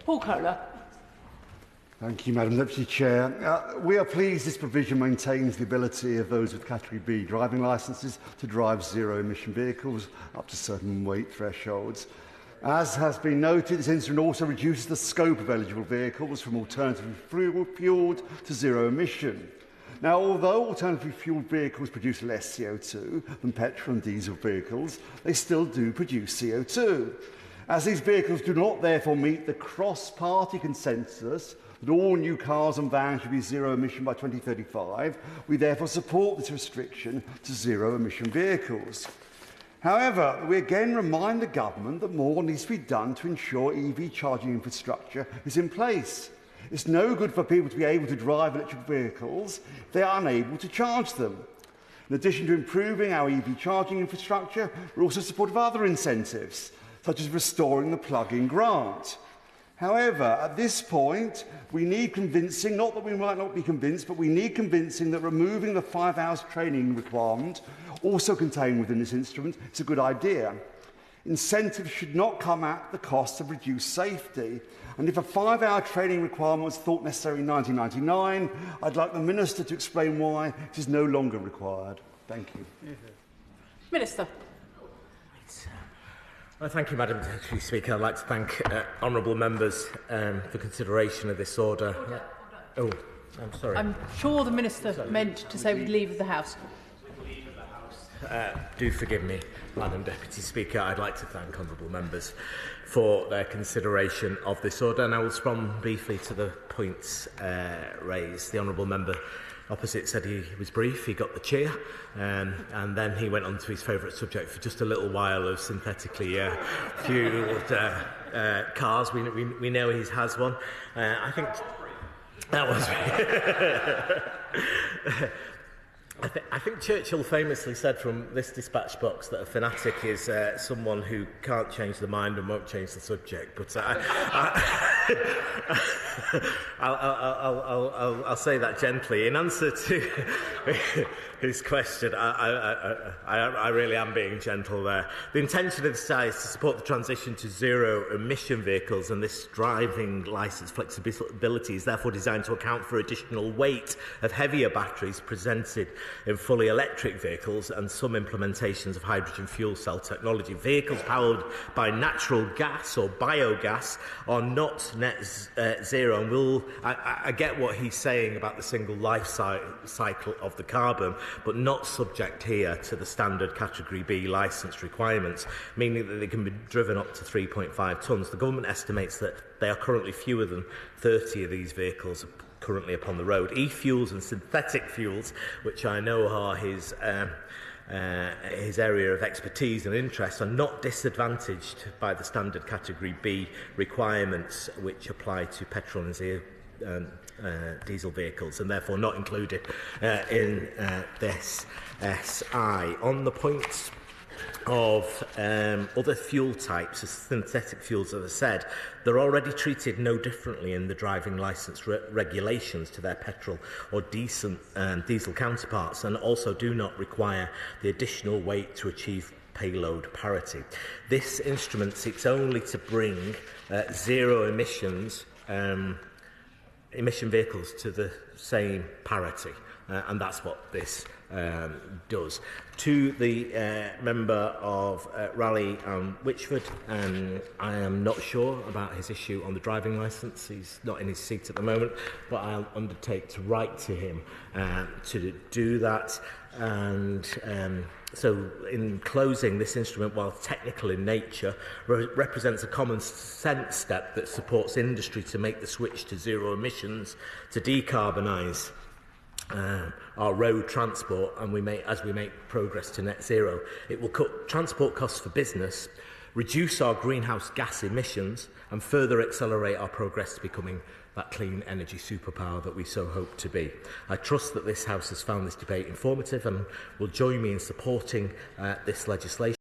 Paul Kohler. Thank you, Madam Deputy Chair. We are pleased this provision maintains the ability of those with Category B driving licences to drive zero-emission vehicles up to certain weight thresholds. As has been noted, this instrument also reduces the scope of eligible vehicles from alternatively fuelled to zero-emission. Now, although alternatively fuelled vehicles produce less CO2 than petrol and diesel vehicles, they still do produce CO2. As these vehicles do not therefore meet the cross-party consensus that all new cars and vans should be zero-emission by 2035, we therefore support this restriction to zero-emission vehicles. However, we again remind the government that more needs to be done to ensure EV charging infrastructure is in place. It's no good for people to be able to drive electric vehicles if they are unable to charge them. In addition to improving our EV charging infrastructure, we're also supportive of other incentives, such as restoring the plug-in grant. However, at this point, we need convincing, not that we might not be convinced, but we need convincing that removing the 5 hours training requirement, also contained within this instrument, is a good idea. Incentives should not come at the cost of reduced safety. And if a 5-hour training requirement was thought necessary in 1999, I'd like the Minister to explain why it is no longer required. Thank you. Minister. Well, thank you, Madam Deputy Speaker. I'd like to thank honourable members for consideration of this order. Oh, I'm sorry. I'm sure the Minister meant to say with leave of the House. Do forgive me, Madam Deputy Speaker. I'd like to thank honourable members for their consideration of this order, and I will respond briefly to the points raised. The honourable member opposite said he was brief, he got the cheer, and then he went on to his favourite subject for just a little while of synthetically fuelled cars. We know he has one. I think that was... I think Churchill famously said from this dispatch box that a fanatic is someone who can't change the mind and won't change the subject. But I'll say that gently. In answer to his question, I really am being gentle there. The intention of this is to support the transition to zero-emission vehicles, and this driving licence flexibility is therefore designed to account for additional weight of heavier batteries presented in fully electric vehicles and some implementations of hydrogen fuel cell technology. Vehicles powered by natural gas or biogas are not net zero, and I get what he's saying about the single life cycle of the carbon, but not subject here to the standard Category B licence requirements, meaning that they can be driven up to 3.5 tonnes. The government estimates that there are currently fewer than 30 of these vehicles currently upon the road. E-fuels and synthetic fuels, which I know are his area of expertise and interest, are not disadvantaged by the standard Category B requirements which apply to petrol and diesel vehicles, and therefore not included in this SI. On the points of other fuel types, as synthetic fuels, as I said, they're already treated no differently in the driving licence regulations to their petrol or diesel counterparts, and also do not require the additional weight to achieve payload parity. This instrument seeks only to bring zero emissions emission vehicles to the same parity, and that's what this does. To the member of Raleigh and Witchford, I am not sure about his issue on the driving licence. He's not in his seat at the moment, but I'll undertake to write to him to do that. And so in closing, this instrument, while technical in nature, represents a common sense step that supports industry to make the switch to zero emissions, to decarbonise our road transport, and as we make progress to net zero. It will cut transport costs for business, reduce our greenhouse gas emissions, and further accelerate our progress to becoming that clean energy superpower that we so hope to be. I trust that this House has found this debate informative and will join me in supporting this legislation.